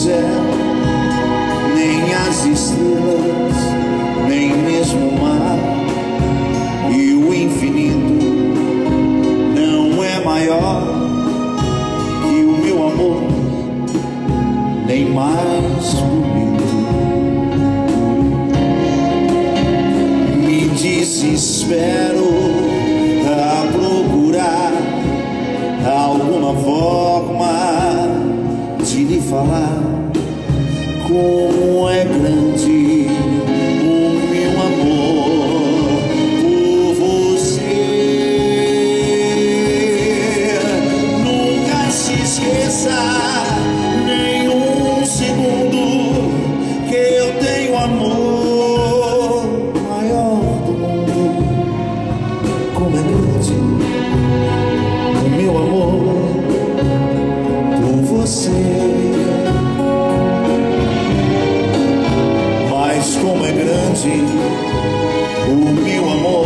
céu, nem as estrelas, nem mesmo o mar. E o infinito não é maior que o meu amor, nem mais bonito. Me desespero a procurar alguma forma de lhe falar como é grande o meu amor por você. Nunca se esqueça nem um segundo que eu tenho amor maior do mundo. Como é grande o meu amor por você. Mas como é grande o meu amor